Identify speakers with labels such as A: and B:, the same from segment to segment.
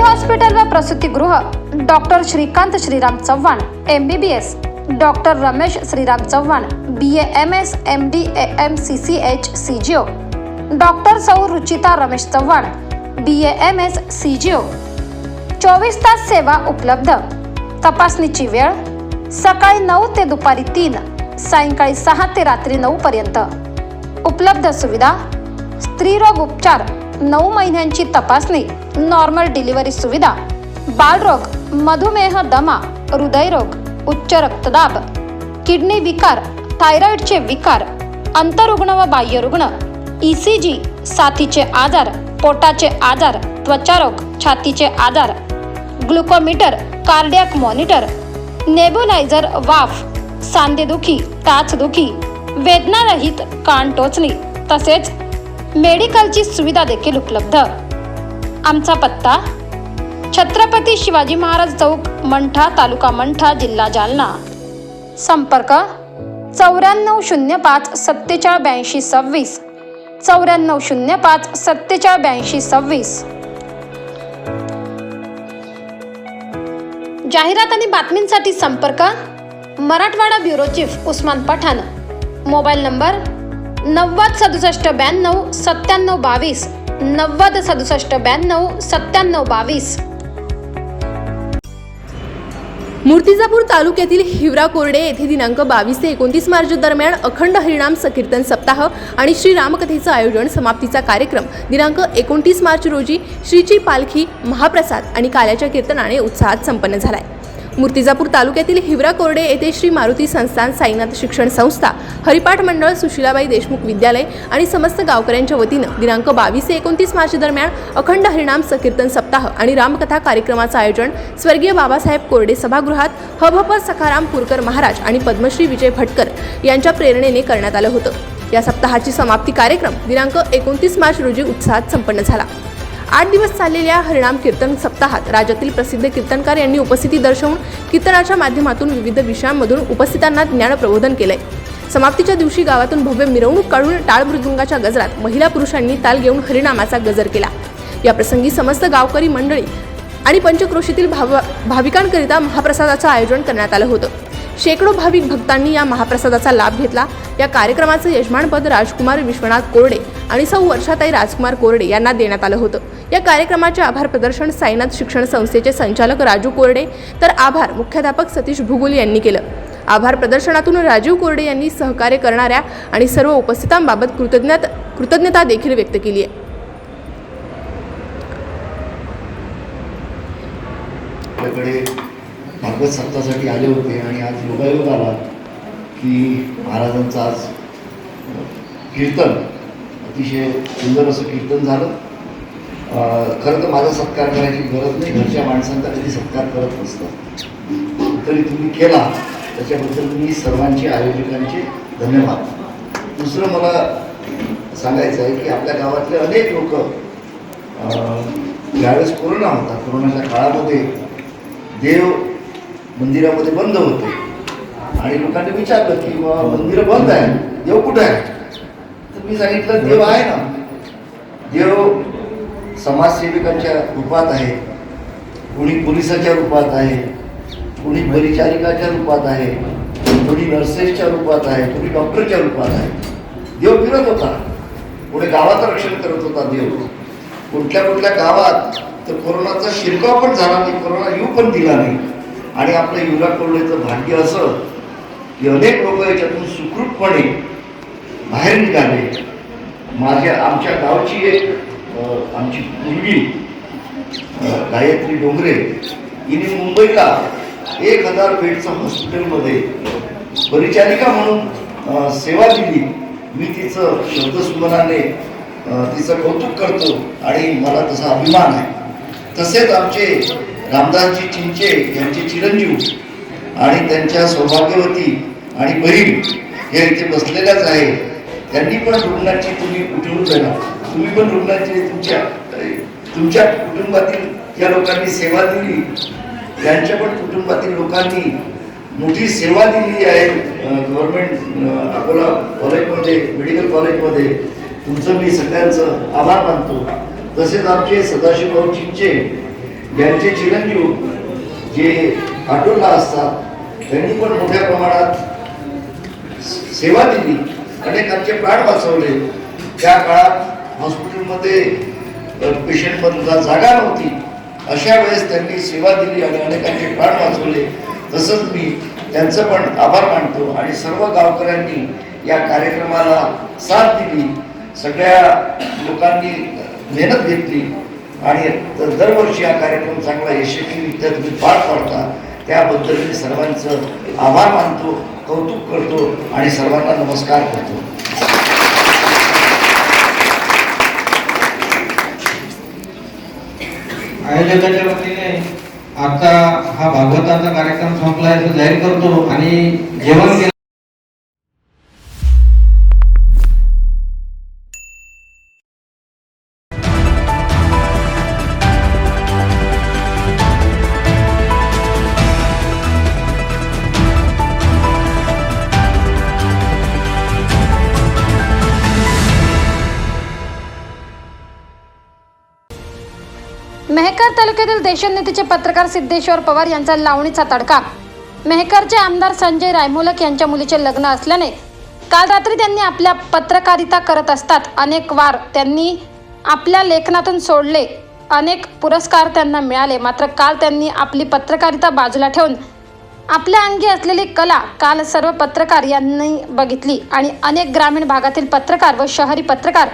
A: Hospital व प्रसूतिगृह doctor Shrikant Shriram Chavan MBBS, doctor Ramesh Shriram Chavan BA MS MD AM CCH CGO, doctor सौ Ruchita Ramesh Chavan BA MS CGO। 24 तास सेवा उपलब्ध। तपासणीची वेळ सकाळी 9 ते दुपारी 3, सायंकाळी 6 ते रात्री 9 पर्यंत। उपलब्ध सुविधा स्त्रीरोग उपचार, 9 महिन्यांची तपासणी, नॉर्मल डिलिव्हरी सुविधा, बालरोग, मधुमेह, दमा, हृदयरोग, उच्च रक्तदाब, किडनी विकार, थायरॉइडचे विकार, अंतरुग्ण व बाह्यरुग्ण, ECG, साथीचे आजार, पोटाचे आजार, त्वचारोग, छातीचे आजार, ग्लुकोमीटर, कार्डियाक मॉनिटर, नेबुलायझर, वाफ, सांधेदुखी, टाचदुखी, वेदनारहित कान टोचणी तसेच मेडिकलची सुविधा देखील उपलब्ध। आमचा पत्ता छत्रपती शिवाजी महाराज चौक, मंठा, तालुका मंठा, जिल्हा जालना। संपर्क 9405 4782 26, 9405 4782 26। जाहिरात आणि बातमींसाठी संपर्क Marathwada bureau chief Usman Pathan, mobile number 90 67 92 97 22, 90 67 92 97 22।
B: Murtijapur तालुक्यातील हिवरा कोरडे येथे दिनांक 22 ते 29 मार्च दरम्यान अखंड हरिनाम संकीर्तन सप्ताह आणि श्री रामकथेचं आयोजन, समाप्तीचा कार्यक्रम दिनांक 29 मार्च रोजी श्रीची पालखी, महाप्रसाद आणि काल्याच्या कीर्तनाने उत्साहात संपन्न झालाय। मूर्तिजापूर तालुक्यातील हिवरा कोरडे येथे श्री मारुती संस्थान, साईनाथ शिक्षण संस्था, हरिपाठ मंडळ, सुशीलाबाई देशमुख विद्यालय आणि समस्त गावकऱ्यांच्या वतीनं दिनांक 22 ते 29 मार्च दरम्यान अखंड हरिनाम संकीर्तन सप्ताह आणि रामकथा कार्यक्रमाचं आयोजन स्वर्गीय बाबासाहेब कोरडे सभागृहात हभप सखाराम पुरकर महाराज आणि पद्मश्री विजय भटकर यांच्या प्रेरणेने करण्यात आलं होतं। या सप्ताहाची समाप्ती कार्यक्रम दिनांक 29 मार्च रोजी उत्साहात संपन्न झाला। 8 दिवस चाललेल्या हरिनाम कीर्तन सप्ताहात राज्यातील प्रसिद्ध कीर्तनकार यांनी उपस्थिती दर्शवून कीर्तनाच्या माध्यमातून विविध विषयांमधून उपस्थितांना ज्ञान प्रबोधन केलंय। समाप्तीच्या दिवशी गावातून भव्य मिरवणूक काढून टाळ मृदुंगाच्या गजरात महिला पुरुषांनी ताल घेऊन हरिनामाचा गजर केला। या प्रसंगी समस्त गावकरी मंडळी आणि पंचक्रोशीतील भाविकांकरिता महाप्रसादाचं आयोजन करण्यात आलं होतं। शेकडो भाविक भक्तांनी या महाप्रसादाचा लाभ घेतला। या कार्यक्रमाचं यजमानपद राजकुमार विश्वनाथ कोरडे आणि सौ वर्षाताई राजकुमार कोरडे यांना देण्यात आलं होतं। या कार्यक्रमाचे आभार प्रदर्शन साईनाथ शिक्षण संस्थेचे संचालक राजू कोरडे तर आभार मुख्याध्यापक सतीश भुगुल यांनी केलं। आभार प्रदर्शनातून राजीव कोरडे यांनी सहकार्य करणाऱ्या आणि सर्व उपस्थितांबाबत कृतज्ञता देखील व्यक्त केली आहे।
C: भागवत सप्ताहासाठी आले होते आणि आज योगायोग आला की महाराजांचं आज कीर्तन, अतिशय सुंदर असं कीर्तन झालं। खरं तर माझा सत्कार करायची गरज नाही, घरच्या माणसांचा कधी सत्कार करत नसतात, तरी तुम्ही केला त्याच्याबद्दल मी सर्वांचे, आयोजकांचे धन्यवाद। दुसरं मला सांगायचं आहे की आपल्या गावातले अनेक लोक ज्यावेळेस कोरोना होता, कोरोनाच्या काळामध्ये देव मंदिरामध्ये बंद होते आणि लोकांनी विचारलं की मंदिरं बंद आहे, देव कुठे आहे? तर मी सांगितलं देव आहे ना, देव समाजसेविकांच्या रूपात आहे, कोणी पोलिसाच्या रूपात आहे, कोणी परिचारिकाच्या रूपात आहे, कोणी नर्सेसच्या रूपात आहे, कोणी डॉक्टरच्या रूपात आहे। देव फिरत होता, कोणी गावाचं रक्षण करत होता देव। कुठल्या गावात तर कोरोनाचा शिरकाव पण झाला नाही, कोरोना येऊ पण दिला नाही। आणि आपलं हिवरा कोरडेचं भाग्य असं की अनेक लोक याच्यातून सुखरूपपणे बाहेर निघाले। आमच्या गावची एक आमची मुलगी गायत्री डोंगरे, हिने मुंबईला 1000 बेडचं हॉस्पिटलमध्ये परिचारिका म्हणून सेवा दिली। मी तिचं शब्दसुमनाने तिचं कौतुक करतो आणि मला तसा अभिमान आहे। तसेच आमचे रामदासजी चिंचे यांचे चिरंजीव आणि त्यांच्या सौभाग्यवती आणि बहीण हे इथे बसलेल्याच आहे। त्यांनी पण रुग्णाची, तुम्ही उठवून देणार, तुम्ही पण रुग्णाची तुमच्या कुटुंबातील या लोकांनी सेवा दिली, त्यांच्या पण कुटुंबातील लोकांनी मोठी सेवा दिली आहे गव्हर्नमेंट अकोला कॉलेजमध्ये, मेडिकल कॉलेजमध्ये। तुमचं मी सगळ्यांचं आभार मानतो। तसेच आमचे सदाशिवभाऊ चिंचे ज्यांचे चिरंजीव जे आटोला असतात त्यांनी पण मोठ्या प्रमाणात सेवा दिली, अनेकांचे प्राण वाचवले. त्या काळात हॉस्पिटलमध्ये पेशंटमधला जागा नव्हती, अशा वेळेस त्यांनी सेवा दिली आणि अनेकांचे प्राण वाचवले. तसंच मी त्यांचं पण आभार मानतो आणि सर्व गावकऱ्यांनी या कार्यक्रमाला साथ दिली. सगळ्या लोकांनी मेहनत घेतली आणि दरवर्षी हा कार्यक्रम चांगला यशस्वीरित्या तुम्ही पार पाडता, त्याबद्दल मी सर्वांचं आभार मानतो, कौतुक करतो आणि सर्वांना नमस्कार करतो.
D: आयोजकाच्या वतीने आता हा भागवताचा कार्यक्रम संपलाय असं जाहीर करतो आणि जेवण केलं.
A: मेहकर तालुक्यातील देशोन्नतीचे पत्रकार सिद्धेश्वर पवार यांचा लावणीचा तडका. मेहकरचे आमदार संजय रायमोलक यांच्या मुलीचे लग्न असल्याने काल रात्री त्यांनी आपल्या पत्रकारिता करत असतात अनेक वार त्यांनी आपल्या लेखनातून सोडले. अनेक पुरस्कार त्यांना मिळाले, मात्र काल त्यांनी आपली पत्रकारिता बाजूला ठेवून आपल्या अंगी असलेली कला काल सर्व पत्रकार यांनी बघितली आणि अनेक ग्रामीण भागातील पत्रकार व शहरी पत्रकार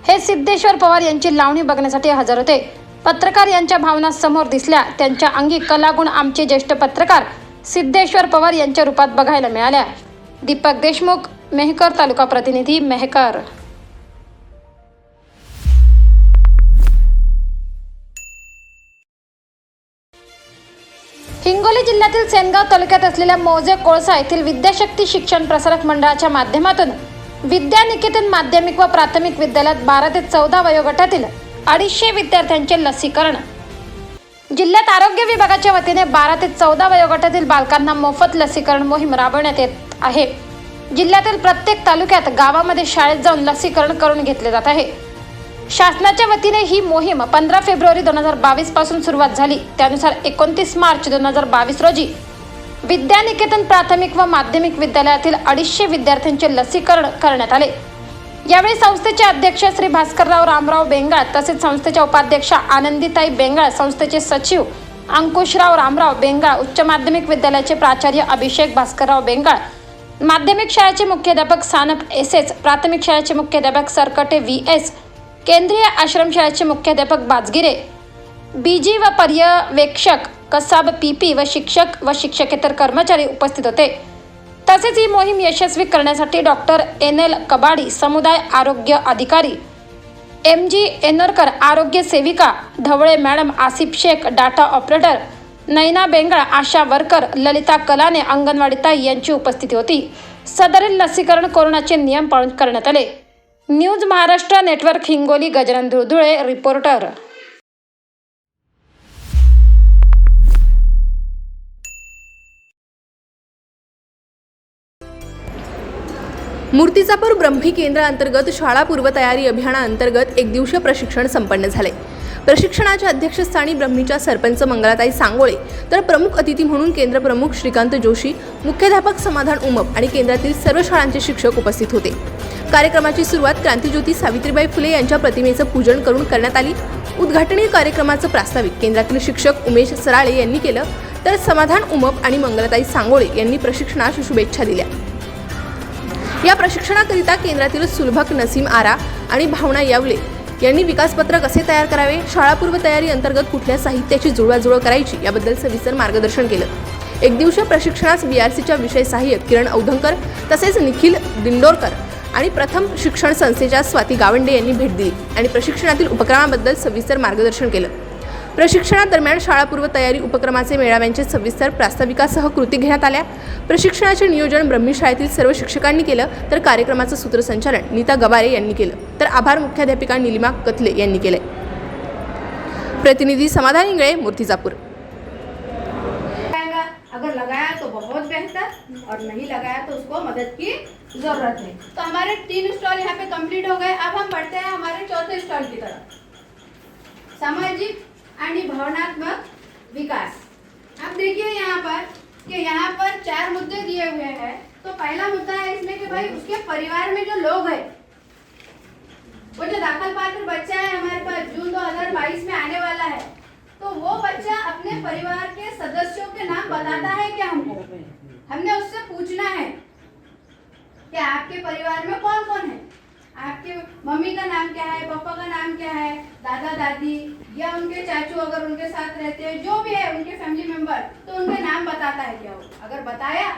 A: हे सिद्धेश्वर पवार यांची लावणी बघण्यासाठी हजर होते. पत्रकार यांच्या भावना समोर दिसल्या. त्यांच्या अंगी कलागुण आमचे ज्येष्ठ पत्रकार सिद्धेश्वर पवार यांच्या रूपात बघायला मिळाल्या. दीपक देशमुख, मेहकर तालुका प्रतिनिधी, मेहकर. हिंगोली जिल्ह्यातील सेनगाव तालुक्यात असलेल्या मौजे कोळसा येथील विद्याशक्ती शिक्षण प्रसारक मंडळाच्या माध्यमातून विद्यानिकेतन माध्यमिक व प्राथमिक विद्यालयात 12 ते 14 वयोगटातील 250 विद्यार्थ्यांचे लसीकरण. जिल्ह्यात आरोग्य विभागाच्या वतीने 12 ते 14 वयोगटातील बालकांना मोफत लसीकरण मोहीम राबवण्यात येत आहे. जिल्ह्यातील प्रत्येक तालुक्यात गावामध्ये शाळेत जाऊन लसीकरण करून घेतले जात आहे. शासनाच्या वतीने ही मोहीम 15 फेब्रुवारी 2022 पासून सुरुवात झाली. त्यानुसार 29 मार्च 2022 रोजी विद्यानिकेतन प्राथमिक व माध्यमिक विद्यालयातील 250 विद्यार्थ्यांचे लसीकरण करण्यात आले. यावेळी संस्थेचे अध्यक्ष श्री भास्करराव रामराव बेंगाळ, तसेच संस्थेच्या उपाध्यक्षा आनंदीताई बेंगाळ, संस्थेचे सचिव अंकुशराव रामराव बेंगाळ, उच्च माध्यमिक विद्यालयाचे प्राचार्य अभिषेक भास्करराव बेंगाळ, माध्यमिक शाळेचे मुख्याध्यापक सानप एस, प्राथमिक शाळेचे मुख्याध्यापक सरकटे VS, केंद्रीय आश्रमशाळेचे मुख्याध्यापक बाजगिरे, BG व पर्यवेक्षक कसाब PP व शिक्षक व शिक्षकेतर कर्मचारी उपस्थित होते. तसेच ही मोहीम यशस्वी करण्यासाठी डॉक्टर NL कबाडी, समुदाय आरोग्य अधिकारी, MG एनोरकर, आरोग्य सेविका Dhavale madam, Asif Shaikh, data operator Naina Bengal, Asha worker Lalita Kalane, anganwadi ताई यांची उपस्थिती होती. सदरील लसीकरण कोरोनाचे नियम पाळून करण्यात आले. News Maharashtra network Hingoli, Gajanan Dhuldhule, reporter.
B: Murtizapur Brahmi केंद्राअंतर्गत शाळा पूर्वतयारी अभियानाअंतर्गत 1 दिवसीय प्रशिक्षण संपन्न झाले. प्रशिक्षणाच्या अध्यक्षस्थानी ब्रह्मीच्या सरपंच मंगलाताई सांगोळे, तर प्रमुख अतिथी म्हणून केंद्र प्रमुख श्रीकांत जोशी, मुख्याध्यापक समाधान उमप आणि केंद्रातील सर्व शाळांचे शिक्षक उपस्थित होते. कार्यक्रमाची सुरुवात क्रांतिज्योती सावित्रीबाई फुले यांच्या प्रतिमेचं पूजन करून करण्यात आली. उद्घाटनी कार्यक्रमाचं प्रास्ताविक केंद्रातील शिक्षक उमेश सराळे यांनी केलं, तर समाधान उमप आणि मंगलाताई सांगोळे यांनी प्रशिक्षणास शुभेच्छा दिल्या. या प्रशिक्षणाकरिता केंद्रातील सुलभक नसीम आरा आणि भावना यावले यांनी विकासपत्र कसे तयार करावे, शाळापूर्व तयारी अंतर्गत कुठल्या साहित्याची जुळवाजुळव करायची याबद्दल सविस्तर मार्गदर्शन केलं. 1 दिवसीय प्रशिक्षणास BRCच्या विषय सहाय्यक किरण औधंकर तसेच निखिल दिंडोरकर आणि प्रथम शिक्षण संस्थेच्या स्वाती गावंडे यांनी भेट दिली आणि प्रशिक्षणातील उपक्रमाबद्दल सविस्तर मार्गदर्शन केलं. प्रशिक्षणादरम्यान शाळापूर्व तयारी उपक्रमाचे मेळाव्यांचे सविस्तर प्रास्ताविकासह कृती घेण्यात आल्या. प्रशिक्षणाचे नियोजन ब्रह्मी शाळेतील सर्व शिक्षकांनी केलं, तर कार्यक्रमाचं सूत्रसंचालन नीता गबारे यांनी केलं, तर आभार मुख्याध्यापिका निलिमा कथले यांनी केले. प्रतिनिधी समाधान इंगळे, मूर्तिजापूर.
E: अगर लगाया तो बहुत बेहतर और नहीं लगाया तो उसको मदद की जरूरत है. तो हमारे 3 स्टॉल यहाँ पे कंप्लीट हो गए. अब हम बढ़ते हैं हमारे चौथे स्टॉल की तरफ. सामाजिक आणि भावनात्मक विकास। अब देखिए यहाँ पर कि यहाँ पर 4 मुद्दे दिए हुए हैं। तो पहला मुद्दा है इसमें कि भाई उसके परिवार में जो लोग हैं, वो जो दाखिल पात्र बच्चा है हमारे पास जून 2022 में आने वाला है, तो वो बच्चा अपने परिवार के सदस्यों के नाम बताता है क्या हमको? हमने उससे पूछना है कि आपके परिवार में कौन कौन है, आपके मम्मी का नाम क्या है, पापा का नाम क्या है, दादा दादी या उनके चाचू अगर उनके साथ रहते हैं, जो भी है उनके फैमिली मेंबर, तो उनके नाम बताता है क्या? वो अगर बताया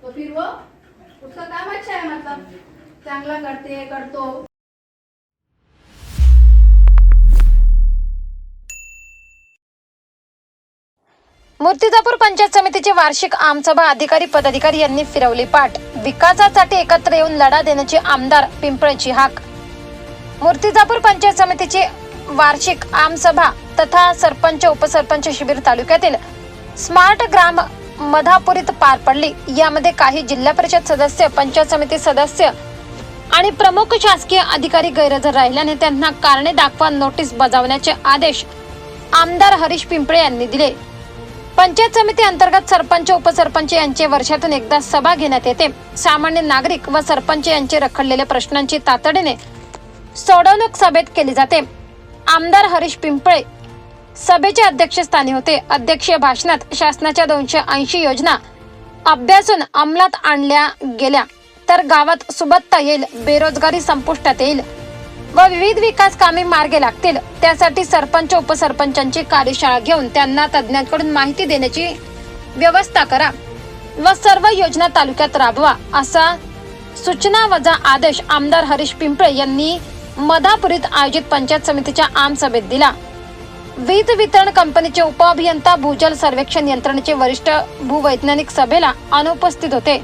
E: तो फिर वो उसका काम अच्छा है, मतलब चांगला करतो।
A: मूर्तिजापूर पंचायत समितीची वार्षिक आमसभा अधिकारी पदाधिकारी यांनी फिरवली पाठ। विकासासाठी एकत्र येऊन लढा देण्याची आमदार पिंपळेची हाक। मूर्तिजापूर पंचायत समितीची वार्षिक आमसभा तथा सरपंच उपसरपंच शिबिर तालुक्यातील स्मार्ट ग्राम मधापुरीत पार पडली। यामध्ये काही जिल्हा परिषद सदस्य, पंचायत समिती सदस्य आणि प्रमुख शासकीय अधिकारी गैरहजर राहिल्याने त्यांना कारणे दाखवा नोटीस बजावण्याचे आदेश आमदार हरीश पिंपळे यांनी दिले। पंचायत समिती अंतर्गत सरपंच उपसरपंच यांचे वर्षातून एकदा सभा घेण्यात येते। सामान्य नागरिक व सरपंच यांचे रखडलेल्या प्रश्नांची तातडीने सोडवणूक सभेत केली जाते। आमदार हरीश पिंपळे सभेचे अध्यक्षस्थानी होते। अध्यक्षीय भाषणात शासनाच्या 280 योजना अभ्यासून अंमलात आणल्या गेल्या तर गावात सुबत्ता येईल, बेरोजगारी संपुष्टात येईल व विविध विकास कामे मार्गी लागतील। त्यासाठी सरपंच उपसरपंचांची कार्यशाळा घेऊन त्यांना तज्ञांकडून माहिती देण्याची व्यवस्था करा व सर्व योजना तालुक्यात राबवा, असा सूचना वजा आदेश आमदार हरीश पिंपळे यांनी मधापुरीत आयोजित पंचायत समितीच्या आमसभेत दिला। वीज वितरण कंपनीचे उपअभियंता, भूजल सर्वेक्षण यंत्रणेचे वरिष्ठ भूवैज्ञानिक सभेला अनुपस्थित होते।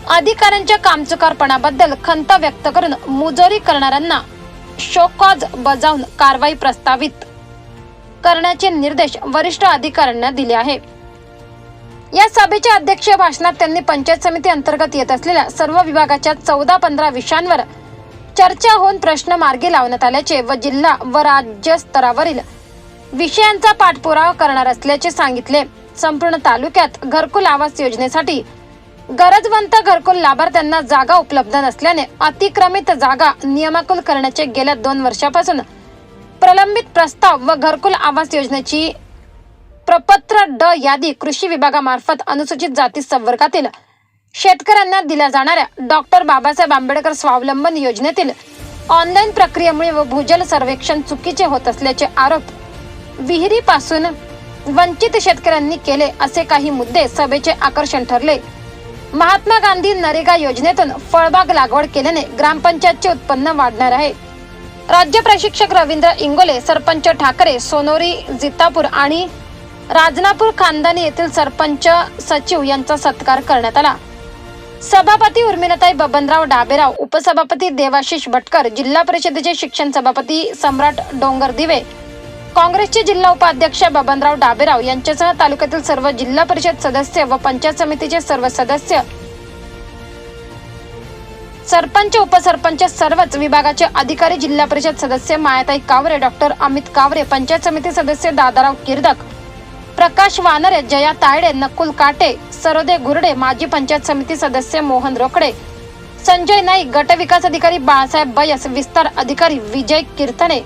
A: अधिकाऱ्यांच्या कामचुकारपणाबद्दल खंत व्यक्त करून मुजोरी करणाऱ्यांना शोकॉज बजावून कारवाई प्रस्तावित करण्याचे निर्देश वरिष्ठ अधिकाऱ्यांना दिले आहे। या सभेच्या अध्यक्षीय भाषणात त्यांनी पंचायत समिती अंतर्गत येत असलेल्या सर्व विभागाच्या 14-15 विषयांवर चर्चा होऊन प्रश्न मार्गी लावण्यात आल्याचे व जिल्हा व राज्य स्तरावरील विषयांचा पाठपुरावा करणार असल्याचे सांगितले। संपूर्ण तालुक्यात घरकुल आवास योजनेसाठी गरजवंत घरकुल लाभार्थ्यांना जागा उपलब्ध नसल्याने अतिक्रमित जागा नियमाकुल करण्याचे गेल्या 2 वर्षापासून प्रलंबित प्रस्ताव व घरकुल आवास योजनेची प्रपत्र ड यादी कृषी विभागामार्फत अनुसूचित जाती संवर्गातील शेतकऱ्यांना दिल्या जाणाऱ्या डॉक्टर बाबासाहेब आंबेडकर स्वावलंबन योजनेतील ऑनलाईन प्रक्रियेमुळे व भूजल सर्वेक्षण चुकीचे होत असल्याचे आरोप विहिरीपासून वंचित शेतकऱ्यांनी केले, असे काही मुद्दे सभेचे आकर्षण ठरले। महात्मा गांधी नरेगा योजनेतून फळबाग लागवड केल्याने ग्रामपंचायतचे उत्पन्न वाढणार आहे। राज्य प्रशिक्षक रवींद्र इंगोले, सरपंच ठाकरे, सोनोरी जितापूर आणि राजनापूर खानदानी येथील सरपंच सचिव यांचा सत्कार करण्यात आला। सभापती उर्मिलाताई बबनराव डाबेराव, उपसभापती देवाशिष भटकर, जिल्हा परिषदेचे शिक्षण सभापती सम्राट डोंगर दिवे, काँग्रेसचे जिल्हा उपाध्यक्ष बबनराव डाबेराव यांच्यासह तालुक्यातील सर्व जिल्हा परिषद सदस्य व पंचायत समितीचे सर्व सदस्य, सरपंच उपसरपंच, सर्वच विभागाचे अधिकारी, जिल्हा परिषद सदस्य मायाताई कावरे, डॉक्टर अमित कावरे, पंचायत समिती सदस्य दादाराव किर्दक, प्रकाश वानरे, जया तायडे, नकुल काटे, सरोदे गुरडे, माजी पंचायत समिती सदस्य मोहन रोकडे, संजय नाईक, गट विकास अधिकारी बाळासाहेब बयस, विस्तार अधिकारी विजय कीर्तने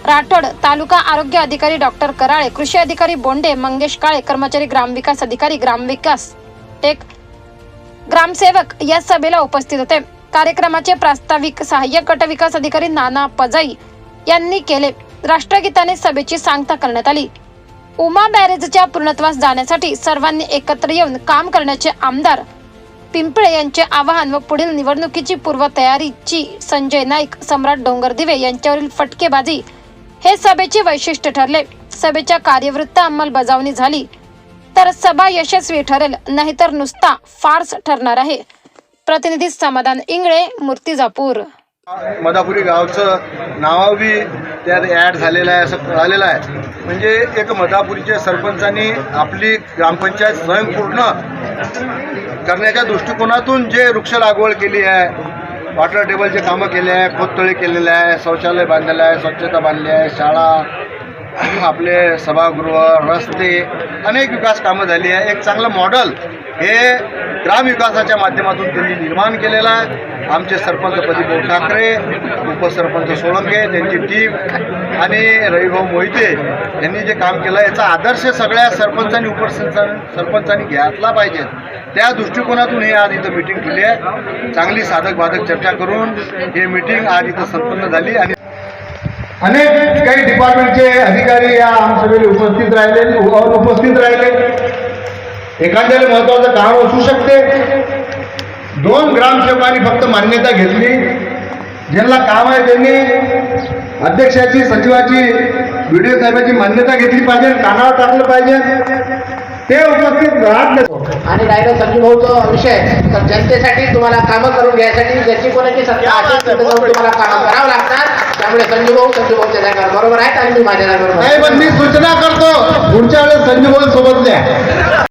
A: राठोड, तालुका आरोग्य अधिकारी डॉक्टर कराळे, कृषी अधिकारी बोंडे, मंगेश काळे, कर्मचारी ग्रामविकास अधिकारी, ग्रामविकास टेक, ग्रामसेवक या सभेला उपस्थित होते। कार्यक्रमाचे प्रास्ताविक सहाय्यक गट विकास अधिकारी नाना पजाई यांनी केले। राष्ट्रगीताने सभेची सांगता करण्यात आली। उमा बॅरेजच्या पूर्णत्वास जाण्यासाठी सर्वांनी एकत्र येऊन काम करण्याचे आमदार पिंपळे यांचे आवाहन व पुढील निवडणुकीची पूर्वतयारीची संजय नाईक, सम्राट डोंगरदिवे यांच्यावरील फटकेबाजी हे सभेचे वैशिष्ट्य ठरले। सभेच्या कार्यवृत्त अंमलबजावणी झाली तर सभा यशस्वी ठरेल, नाहीतर नुसता फार्स ठरणार आहे। प्रतिनिधी समाधान इंगळे, मूर्तिजापूर।
F: मधापुरी गावचं नाव बी त्यात ॲड झालेलं आहे असं कळालेलं आहे। म्हणजे एक मधापुरीच्या सरपंचांनी आपली ग्रामपंचायत स्वयंपूर्ण करण्याच्या दृष्टिकोनातून जे वृक्ष लागवड केली आहे, वॉटर टेबलचे कामं केले आहे, खोदतळे केलेले आहे, शौचालय बांधलेलं आहे, स्वच्छता बांधली आहे, शाळा आपले सभागृह, रस्ते, अनेक विकास कामं झाली आहे. एक चांगलं मॉडेल हे ग्रामविकासाच्या माध्यमातून त्यांनी निर्माण केलेलं आहे. आमचे सरपंच प्रदीप ठाकरे, उपसरपंच सोळंके, त्यांची टीम आणि रविभाऊ मोहिते यांनी जे काम केलं याचा आदर्श सगळ्या सरपंचांनी सरपंचांनी घ्यायला पाहिजे. त्या दृष्टिकोनातून हे आज इथं मीटिंग केली आहे. चांगली साधक बाधक चर्चा करून ही मीटिंग आज इथं संपन्न झाली आणि
G: अनेक काही डिपार्टमेंटचे अधिकारी या आमसभेला उपस्थित राहिले. एखाद्याला महत्वाचं काम असू शकते. 2 ग्रामसेवकांनी फक्त मान्यता घेतली. ज्यांना काम आहे त्यांनी अध्यक्षाची, सचिवाची, व्हिडिओ साहेबाची मान्यता घेतली पाहिजे, कानावर टाकलं पाहिजे. ते उपस्थित राहत नाही.
H: आणि राहिलं संजू भाऊचा विषय, तर जनतेसाठी तुम्हाला कामं करून घ्यायसाठी ज्याची कोणाची सत्ता असेल तिथं जाऊन तुम्हाला कामं करावं लागतात. त्यामुळे संजू भाऊच्या जागेवर बरोबर आहेत आणि मी माझ्या जागेवर
G: नाही, पण मी सूचना करतो पुढच्या वेळेस संजू भाऊ सोबत द्या.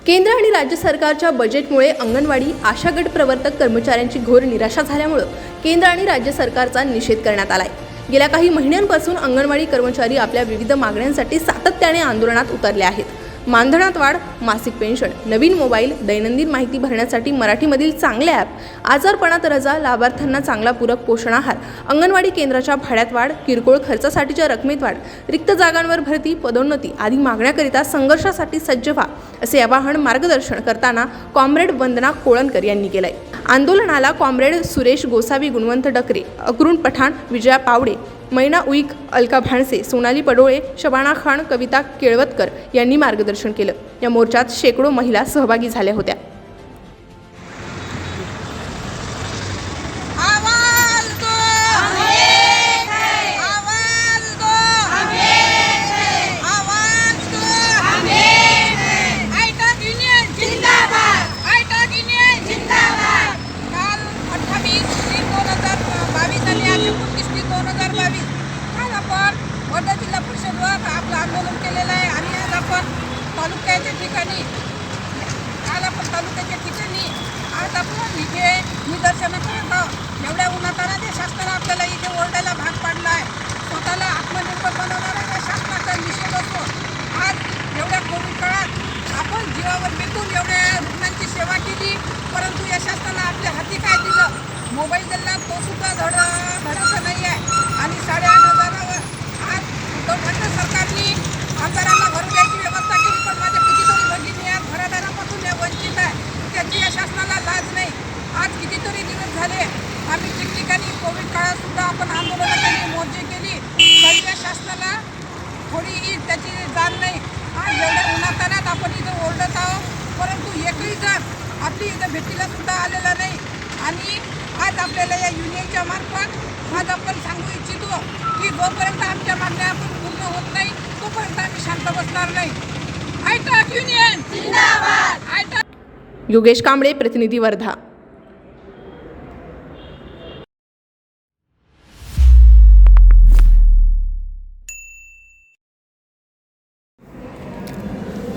B: केंद्र आणि राज्य सरकारच्या बजेटमुळे अंगणवाडी, आशा गट प्रवर्तक कर्मचाऱ्यांची घोर निराशा झाल्यामुळे केंद्र आणि राज्य सरकारचा निषेध करण्यात आलाय. गेल्या काही महिन्यांपासून अंगणवाडी कर्मचारी आपल्या विविध मागण्यांसाठी सातत्याने आंदोलनात उतरले आहेत. मानधनात वाढ, मासिक पेन्शन, नवीन मोबाईल, दैनंदिन माहिती भरण्यासाठी मराठीमधील चांगले ॲप, आजारपणात रजा, लाभार्थ्यांना चांगला पूरक पोषण आहार, अंगणवाडी केंद्राच्या भाड्यात वाढ, किरकोळ खर्चासाठीच्या रकमेत वाढ, रिक्त जागांवर भरती, पदोन्नती आदी मागण्याकरिता संघर्षासाठी सज्ज व्हा असे आवाहन मार्गदर्शन करताना कॉम्रेड वंदना कोळनकर यांनी केलंय. आंदोलनाला कॉम्रेड सुरेश गोसावी, गुणवंत डकरे, अक्रुण पठाण, विजया पावडे, मैना उईक, अलका भाणसे, सोनाली पडोळे, शबाना खान, कविता केळवतकर यांनी मार्गदर्शन केलं. या मोर्चात शेकडो महिला सहभागी झाल्या होत्या.
I: वर्धा जिल्हा परिषदवर आपलं आंदोलन केलेलं आहे आणि आज आपण तालुक्याच्या ठिकाणी आज आपण इथे निदर्शनं करत आहोत. एवढ्या उन्हाताना त्या शासनाला आपल्याला इथे ओरडायला भाग पाडला आहे. स्वतःला आत्मनिर्भर बनवणारा या शासनाचा निषेध असतो. आज एवढ्या कोविड काळात आपण जीवावर बेतून एवढ्या रुग्णांची सेवा केली, परंतु या शासनानं आपल्या हाती काय दिलं? मोबाईल दिला, तो सुद्धा धडाचा नाही आहे. आणि 8,500वर आज उद्धव ठाकरे सरकारने आमदारांना घरून द्यायची व्यवस्था केली, पण माझ्या कितीतरी भगिनी या घरादारापासून वंचित आहे. त्याची या शासनाला लाज नाही. आज कितीतरी दिवस झाले आम्ही ठिकठिकाणी कोविड काळात सुद्धा आपण आंदोलनं केली, मोर्चे केली, तरी या शासनाला थोडी त्याची जाण नाही. आज एवढ्या उन्हातानात आपण इथं ओरडत आहोत, परंतु एकही जण आपली इथं भेटीला सुद्धा आलेला नाही. आणि आज आपल्याला या युनियनच्या मार्फत आज आपण सांगू इच्छितो की जोपर्यंत आमच्या मागण्या आपण पूर्ण होत नाही तोपर्यंत आम्ही शांत बसणार नाही. आयटक युनियन जिंदाबाद. आयटक.
B: योगेश कांबळे, प्रतिनिधी, वर्धा.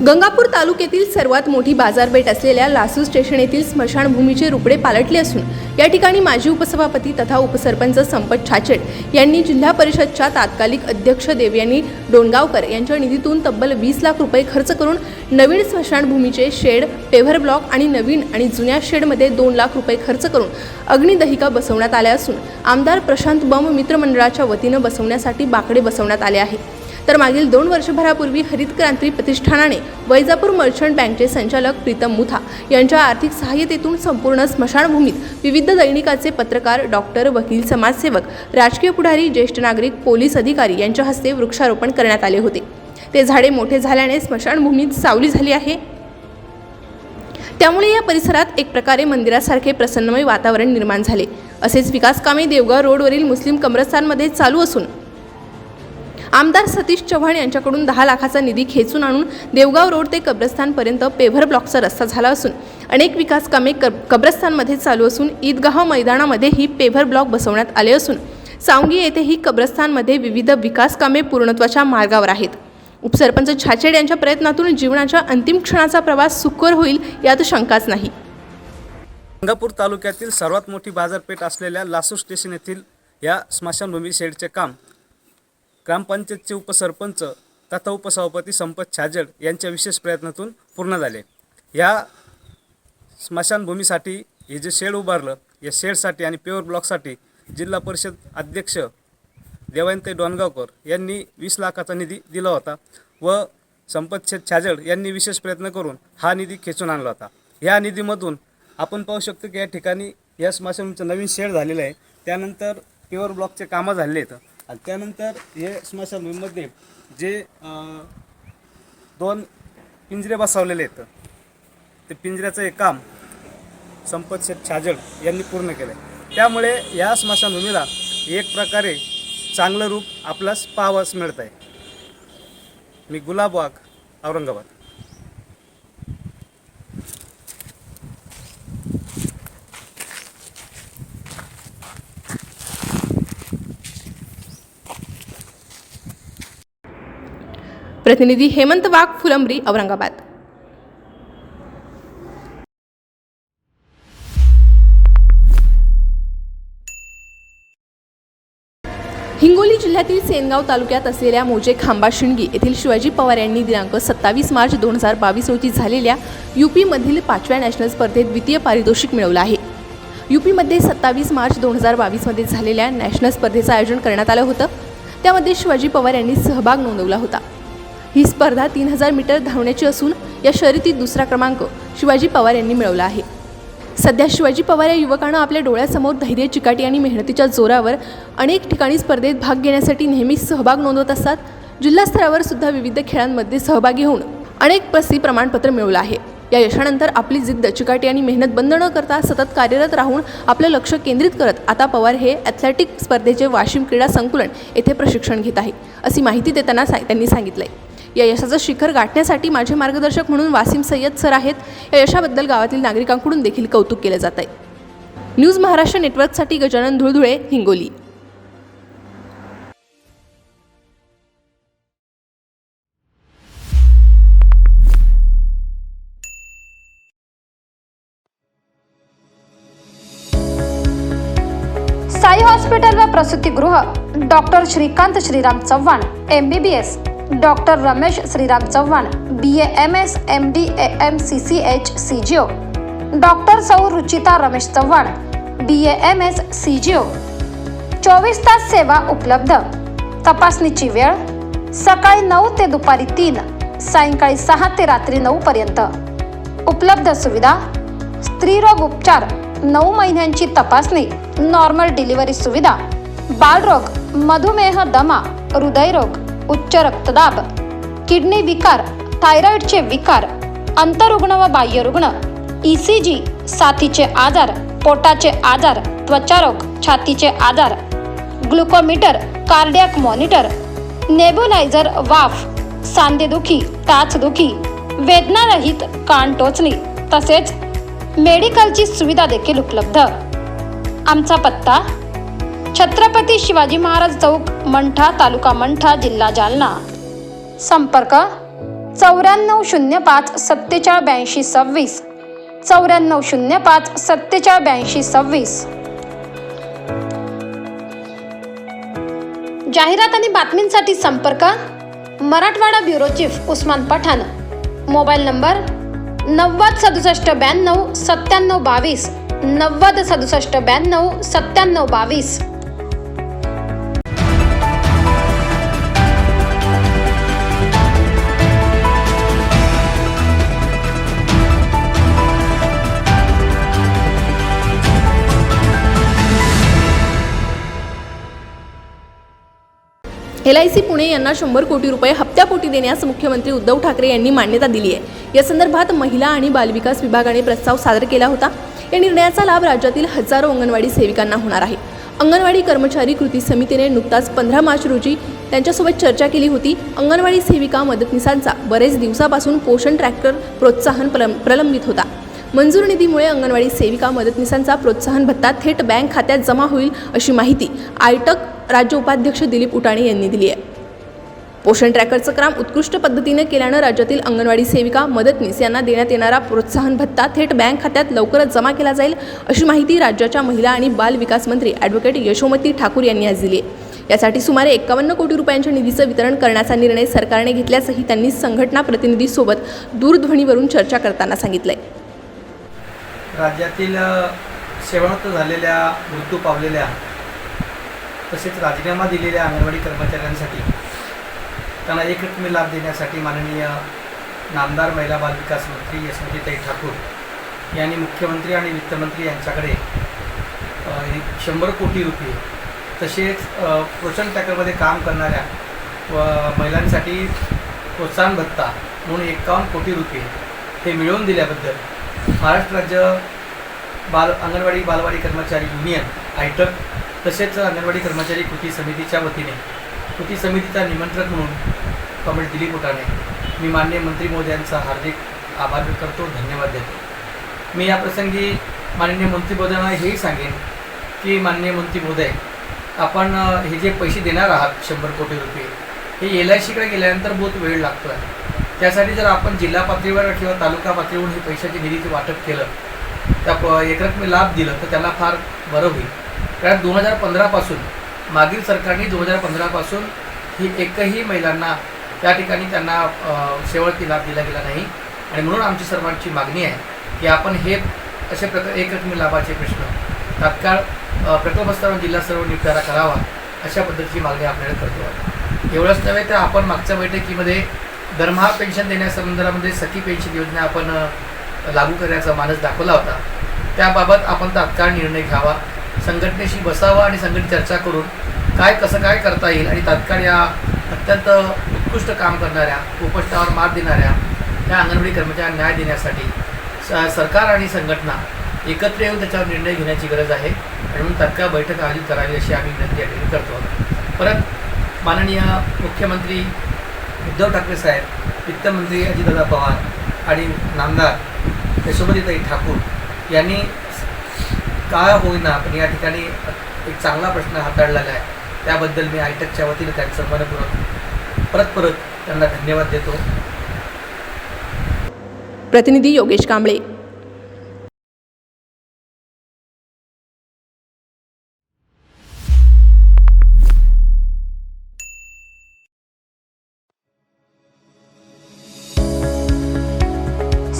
B: गंगापूर तालुक्यातील सर्वात मोठी बाजारपेठ असलेल्या लासूर स्टेशन येथील स्मशानभूमीचे रुपडे पालटले असून या ठिकाणी माजी उपसभापती तथा उपसरपंच संपत छाचेड यांनी जिल्हा परिषदच्या तात्कालिक अध्यक्ष देवयानी डोणगावकर यांच्या निधीतून तब्बल 20 लाख रुपये खर्च करून नवीन स्मशानभूमीचे शेड, पेव्हर ब्लॉक आणि नवीन आणि जुन्या शेडमध्ये 2 लाख रुपये खर्च करून अग्निदहिका बसवण्यात आल्या असून आमदार प्रशांत बंब मित्रमंडळाच्या वतीनं बसवण्यासाठी बाकडे बसवण्यात आले आहे. तर मागील 2 वर्षभरापूर्वी हरित क्रांती प्रतिष्ठानाने वैजापूर मर्चंट बँकेचे संचालक प्रीतम मुथा यांच्या आर्थिक सहाय्यतेतून संपूर्ण स्मशानभूमीत विविध दैनिकाचे पत्रकार, डॉक्टर, वकील, समाजसेवक, राजकीय पुढारी, ज्येष्ठ नागरिक, पोलीस अधिकारी यांच्या हस्ते वृक्षारोपण करण्यात आले होते. ते झाडे मोठे झाल्याने स्मशानभूमीत सावली झाली आहे. त्यामुळे या परिसरात एक प्रकारे मंदिरासारखे प्रसन्नमय वातावरण निर्माण झाले. असेच विकास कामे देवगाव रोडवरील मुस्लिम कब्रस्तानमध्ये चालू असून आमदार सतीश चव्हाण यांच्याकडून 10 लाखाचा निधी खेचून आणून देवगाव रोड ते कब्रस्तानपर्यंत पेव्हर ब्लॉकचा रस्ता झाला असून अनेक विकास कामे कब्रस्तानमध्ये चालू असून ईदगाह मैदानामध्येही पेव्हर ब्लॉक बसवण्यात आले असून सावंगी येथेही कब्रस्तानमध्ये विविध विकास कामे पूर्णत्वाच्या मार्गावर आहेत. उपसरपंच छाचेड यांच्या प्रयत्नातून जीवनाच्या अंतिम क्षणाचा प्रवास सुकर होईल यात शंकाच नाही.
J: गंगापूर तालुक्यातील सर्वात मोठी बाजारपेठ असलेल्या लासूर स्टेशन येथील या स्मशानभूमी शेडचे काम ग्रामपंचायतचे उपसरपंच तथा उपसभापती संपत छाजेड यांच्या विशेष प्रयत्नातून पूर्ण झाले. या स्मशानभूमीसाठी हे जे शेड उभारलं, या शेडसाठी आणि पेवर ब्लॉकसाठी जिल्हा परिषद अध्यक्ष देवायंताई डोणगावकर यांनी 20 लाखाचा निधी दिला होता व संपत छाजेड यांनी विशेष प्रयत्न करून हा निधी खेचून आणला होता. या निधीमधून आपण पाहू शकतो की या ठिकाणी या स्मशानभूमीचं नवीन शेड झालेलं आहे. त्यानंतर पेवर ब्लॉकचे कामं झालेले आहेत आणि त्यानंतर हे स्मशानभूमीमध्ये जे 2 पिंजरे बसवलेले आहेत ते पिंजऱ्याचं हे काम संपत छाजेड यांनी पूर्ण केलं आहे. त्यामुळे या स्मशानभूमीला एक प्रकारे चांगलं रूप आपल्यास पाहावयास मिळत आहे. मी गुलाब वाघ, औरंगाबाद.
B: प्रतिनिधी हेमंत वाघ, फुलंब्री, औरंगाबाद. हिंगोली जिल्ह्यातील सेनगाव तालुक्यात असलेल्या मोजे खांबा शिणगी येथील शिवाजी पवार यांनी दिनांक 27 मार्च 2022 रोजी झालेल्या यूपीमधील 5व्या नॅशनल स्पर्धेत द्वितीय पारितोषिक मिळवलं आहे. यूपीमध्ये 27 मार्च 2022 मध्ये झालेल्या नॅशनल स्पर्धेचं आयोजन करण्यात आलं होतं. त्यामध्ये शिवाजी पवार यांनी सहभाग नोंदवला होता. ही स्पर्धा 3000 मीटर धावण्याची असून या शर्यतीत दुसरा क्रमांक शिवाजी पवार यांनी मिळवला आहे. सध्या शिवाजी पवार या युवकानं आपल्या डोळ्यासमोर धैर्य, चिकाटी आणि मेहनतीच्या जोरावर अनेक ठिकाणी स्पर्धेत भाग घेण्यासाठी नेहमीच सहभाग नोंदवत असतात. जिल्हा स्तरावर सुद्धा विविध खेळांमध्ये सहभागी होऊन अनेक प्रमाणपत्र मिळवलं आहे. या यशानंतर आपली जिद्द, चिकाटी आणि मेहनत बंद न करता सतत कार्यरत राहून आपलं लक्ष केंद्रित करत आता पवार हे ॲथलेटिक स्पर्धेचे वाशिम क्रीडा संकुलन येथे प्रशिक्षण घेत आहे, अशी माहिती देताना त्यांनी सांगितलं. या यशाचं शिखर गाठण्यासाठी माझे मार्गदर्शक म्हणून वासिम सय्यद सर आहेत. या यशाबद्दल गावातील नागरिकांकडून देखील कौतुक केलं जात आहे. न्यूज महाराष्ट्र नेटवर्कसाठी गजानन धुळधुळे, हिंगोली.
A: साई हॉस्पिटल व प्रसूतिगृह doctor Shrikant Shriram Chavan MBBS, doctor Ramesh Shriram Chavan BAMS MD AM CCH CGO, doctor सौ रुचिता रमेश चव्हाण BAMS CGO. 24 तास सेवा उपलब्ध. तपासणीची वेळ सकाळी 9 ते दुपारी 3, सायंकाळी 6 ते रात्री 9 पर्यंत. उपलब्ध सुविधा स्त्रीरोग उपचार, 9 महिन्यांची तपासणी, नॉर्मल डिलिव्हरी सुविधा, बालरोग, मधुमेह, दमा, हृदयरोग, उच्च रक्तदाब, किडनी विकार, थायरॉइडचे विकार, अंतरुग्ण व बाह्यरुग्ण, ECG, साथीचे आजार, पोटाचे आजार, त्वचारोग, छातीचे आजार, ग्लुकोमीटर, कार्डियाक मॉनिटर, नेबुलायझर, वाफ, सांधेदुखी, टाचदुखी, वेदनारहित कान टोचणी तसेच मेडिकलची सुविधा देखील उपलब्ध. आमचा पत्ता छत्रपती शिवाजी महाराज चौक, मंठा, तालुका मंठा, जिल्हा जालना. संपर्क 9405 4782 26, 9405 4782 26. जाहिरात आणि बातमींसाठी संपर्क Marathwada bureau chief Usman Pathan. Mobile number 90 67 92 97 22, 90 67 92 97 22.
B: LIC Pune यांना 100 कोटी रुपये हप्त्यापोटी देण्यास मुख्यमंत्री उद्धव ठाकरे यांनी मान्यता दिली आहे. या संदर्भात महिला आणि बालविकास विभागाने प्रस्ताव सादर केला होता. या निर्णयाचा लाभ राज्यातील हजारो अंगणवाडी सेविकांना होणार आहे. अंगणवाडी कर्मचारी कृती समितीने नुकताच 15 मार्च रोजी त्यांच्यासोबत चर्चा केली होती. अंगणवाडी सेविका मदतनीसांचा बरेच दिवसापासून पोषण ट्रॅक्टर प्रोत्साहन प्रलंबित होता. मंजूर निधीमुळे अंगणवाडी सेविका मदतनीसांचा प्रोत्साहन भत्ता थेट बँक खात्यात जमा होईल, अशी माहिती आयटक राज्य उपाध्यक्ष दिलीप उटाणे यांनी दिली आहे. पोषण ट्रॅकरचं काम उत्कृष्ट पद्धतीने केल्यानं राज्यातील अंगणवाडी सेविका मदतनीस यांना देण्यात येणारा प्रोत्साहन भत्ता थेट बँक खात्यात लवकरच जमा केला जाईल, अशी माहिती राज्याच्या महिला आणि बाल विकास मंत्री ॲडव्होकेट यशोमती ठाकूर यांनी आज दिली आहे. यासाठी सुमारे 51 कोटी रुपयांच्या निधीचं वितरण करण्याचा निर्णय सरकारने घेतल्याचंही त्यांनी संघटना प्रतिनिधीसोबत दूरध्वनीवरून चर्चा करताना सांगितलंय.
K: राज्यातील सेवानिवृत्त झालेल्या, मृत्यू पावलेल्या तसेच राजीनामा दिलेल्या अंगणवाडी कर्मचाऱ्यांसाठी त्यांना एकरकमी लाभ देण्यासाठी माननीय नामदार महिला बाल विकास मंत्री यशोमतीताई ठाकूर यांनी मुख्यमंत्री आणि वित्तमंत्री यांच्याकडे 100 कोटी रुपये तसेच पोषण ट्रॅकरमध्ये काम करणाऱ्या व महिलांसाठी प्रोत्साहन भत्ता म्हणून 51 कोटी रुपये हे मिळवून दिल्याबद्दल महाराष्ट्र राज्य अंगणवाडी बालवाडी कर्मचारी युनियन आयटक तसेच अंगणवाडी कर्मचारी कृती समितीच्या वतीने कृती समितीचा निमंत्रक म्हणून कॉम्रेड दिलीप उटाणे मी माननीय मंत्री महोदयांचा हार्दिक आभार व्यक्त करतो, धन्यवाद देतो. मी याप्रसंगी माननीय मंत्री महोदयांना हेही सांगेन की माननीय मंत्री महोदय, आपण हे जे पैसे देणार आहात 100 कोटी रुपये हे LICकडे गेल्यानंतर बहुत वेळ लागतो आहे. त्यासाठी जर आपण जिल्हा पातळीवर किंवा तालुका पातळीवरून हे पैशाची निधीचं वाटप केलं, त्या एकरकमी लाभ दिलं तर त्याला फार बरं होईल. कारण 2015पासून मागील सरकारने 2015पासून ही एकही महिलांना त्या ठिकाणी त्यांना शेवटची लाभ दिला गेला नाही आणि म्हणून आमची सर्वांची मागणी आहे की आपण हे अशा प्रकारे एकरकमी लाभाचे प्रश्न तात्काळ प्रकल्प स्तरावर जिल्हा स्तरावर निपटारा करावा अशा पद्धतीची मागणी आपल्याला करतो. एवढंच नव्हे तर आपण मागच्या बैठकीमध्ये दरमहा पेन्शन देण्यासंदर्भामध्ये सखी पेन्शन योजना आपण लागू करण्याचा मानस दाखवला होता. त्याबाबत आपण तात्काळ निर्णय घ्यावा, संघटनेशी बसावा आणि संघटित चर्चा करून कसं काय करता येईल आणि तात्काळ या अत्यंत उत्कृष्ट काम करणाऱ्या, कुपोषणावर मात देणाऱ्या त्या अंगणवाडी कर्मचाऱ्यांना न्याय देण्यासाठी सरकार आणि संघटना एकत्र येऊन त्याच्यावर निर्णय घेण्याची गरज आहे आणि म्हणून तात्काळ बैठक आयोजित करावी अशी आम्ही विनंती या ठिकाणी करतो. परत माननीय मुख्यमंत्री उद्धव ठाकरे साहेब, वित्तमंत्री अजितदादा पवार आणि नामदार यशोमतीताई ठाकूर यांनी काय होईना पण या ठिकाणी एक चांगला प्रश्न हाताळलेला आहे. त्याबद्दल मी आयटकच्या वतीने त्यांचं मनपूर्वक परत त्यांना धन्यवाद देतो.
B: प्रतिनिधी योगेश कांबळे.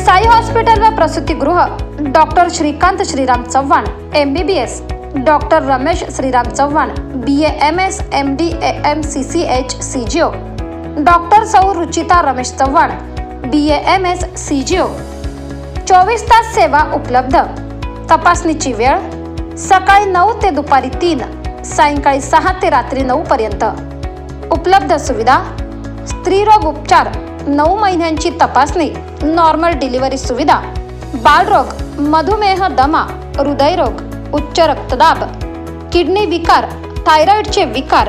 A: साई हॉस्पिटल व प्रसूतिगृह doctor Shrikant Shriram Chavan MBBS, doctor Ramesh Shriram Chavan BAMS MD AM CCH CGO, doctor सौ रुचिता रमेश चव्हाण BAMS CGO. 24 तास सेवा उपलब्ध. तपासणीची वेळ सकाळी 9 ते दुपारी 3, सायंकाळी 6 ते रात्री 9 पर्यंत. उपलब्ध सुविधा स्त्रीरोग उपचार, 9 महिन्यांची तपासणी, नॉर्मल डिलिव्हरी सुविधा, बालरोग, मधुमेह, दमा, हृदयरोग, उच्च रक्तदाब, किडनी विकार, थायरॉइडचे विकार,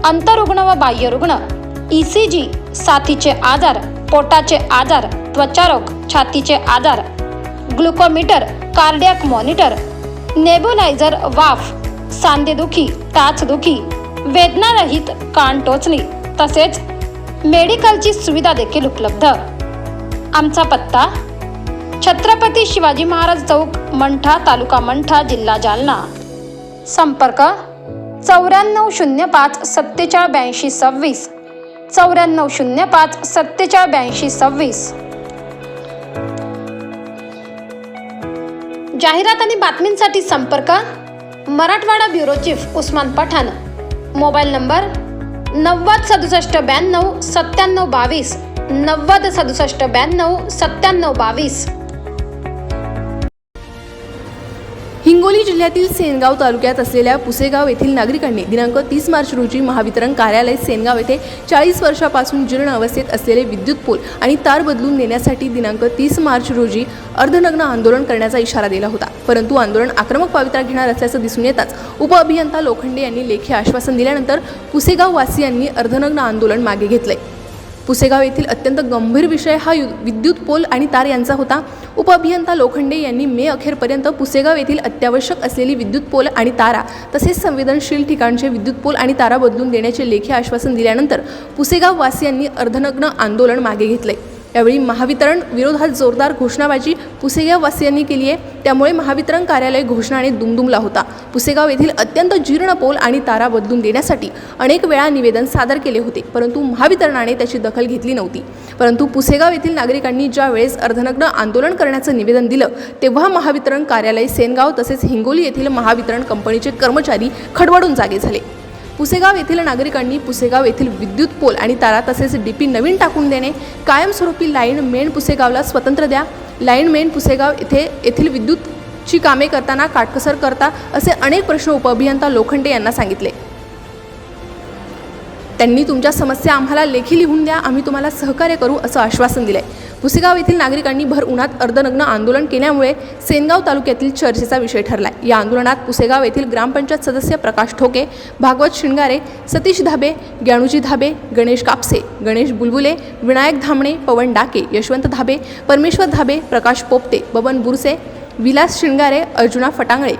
A: अंतरुग्ण व बाह्यरुग्ण, ECG, साथीचे आजार, पोटाचे आजार, त्वचारोग, छातीचे आजार, ग्लुकोमीटर, कार्डियाक मॉनिटर, नेब्युलायझर, वाफ, सांधेदुखी, टाचदुखी, वेदनारहित कान टोचणी तसेच मेडिकलची सुविधा देखील उपलब्ध. आमचा पत्ता छत्रपती शिवाजी महाराज चौक, मंठा, तालुका मंठा, जिल्हा जालना. संपर्क 9405 4782 26, 9405 4782 26. जाहिरात आणि बातमींसाठी संपर्क Marathwada bureau chief Usman Pathan. Mobile number 906792 9722, 906792 9722.
B: Hingoli जिल्ह्यातील सेनगाव तालुक्यात असलेल्या पुसेगाव येथील नागरिकांनी दिनांक 30 मार्च रोजी महावितरण कार्यालय सेनगाव येथे 40 वर्षापासून जीर्ण अवस्थेत असलेले विद्युत पोल आणि तार बदलून देण्यासाठी दिनांक 30 मार्च रोजी अर्धनग्न आंदोलन करण्याचा इशारा दिला होता. परंतु आंदोलन आक्रमक पवित्रा घेणार असल्याचं दिसून येताच उपअभियंता लोखंडे यांनी लेखी आश्वासन दिल्यानंतर पुसेगाव वासियांनी अर्धनग्न आंदोलन मागे घेतले. पुसेगाव येथील अत्यंत गंभीर विषय हा विद्युत पोल आणि तार यांचा होता. उपअभियंता लोखंडे यांनी मे अखेरपर्यंत पुसेगाव येथील अत्यावश्यक असलेली विद्युत पोल आणि तारा तसेच संवेदनशील ठिकाणचे विद्युत पोल आणि तारा बदलून देण्याचे लेखी आश्वासन दिल्यानंतर पुसेगाव वासियांनी अर्धनग्न आंदोलन मागे घेतले। यावेळी महावितरण विरोधात जोरदार घोषणाबाजी पुसेगाव वासियांनी केली आहे। त्यामुळे महावितरण कार्यालय घोषणाने दुमदुमला होता। पुसेगाव येथील अत्यंत जीर्ण पोल आणि तारा बदलून देण्यासाठी अनेक वेळा निवेदन सादर केले होते, परंतु महावितरणाने त्याची दखल घेतली नव्हती। परंतु पुसेगाव येथील नागरिकांनी ज्या वेळेस अर्धनग्न आंदोलन करण्याचं निवेदन दिलं तेव्हा महावितरण कार्यालय सेनगाव तसेच हिंगोली येथील महावितरण कंपनीचे कर्मचारी खडबडून जागे झाले। पुसेगाव येथील नागरिकांनी पुसेगाव येथील विद्युत पोल आणि तारा तसेच डीपी नवीन टाकून देणे, कायमस्वरूपी लाईन मेन पुसेगावला स्वतंत्र द्या, लाईन मेन पुसेगाव येथील विद्युतची कामे करताना काटकसर करता असे अनेक प्रश्न उपअभियंता लोखंडे यांना सांगितले। त्यांनी तुमच्या समस्या आम्हाला लेखी लिहून द्या, आम्ही तुम्हाला सहकार्य करू असं आश्वासन दिले। पुसेगाव येथील नागरिकांनी भर उन्हात अर्धनग्न आंदोलन केल्यामुळे सेनगाव तालुक्यातील चर्चेचा विषय ठरला। या आंदोलनात पुसेगाव येथील ग्रामपंचायत सदस्य प्रकाश ठोके, भागवत शिंगारे, सतीश धाबे, ज्ञानूजी धाबे, गणेश कापसे, गणेश बुलबुले, विनायक धामणे, पवन डाके, यशवंत धाबे, परमेश्वर धाबे, प्रकाश पोपटे, बबन बुरसे, विलास शिंगारे, अर्जुना फटांगळे,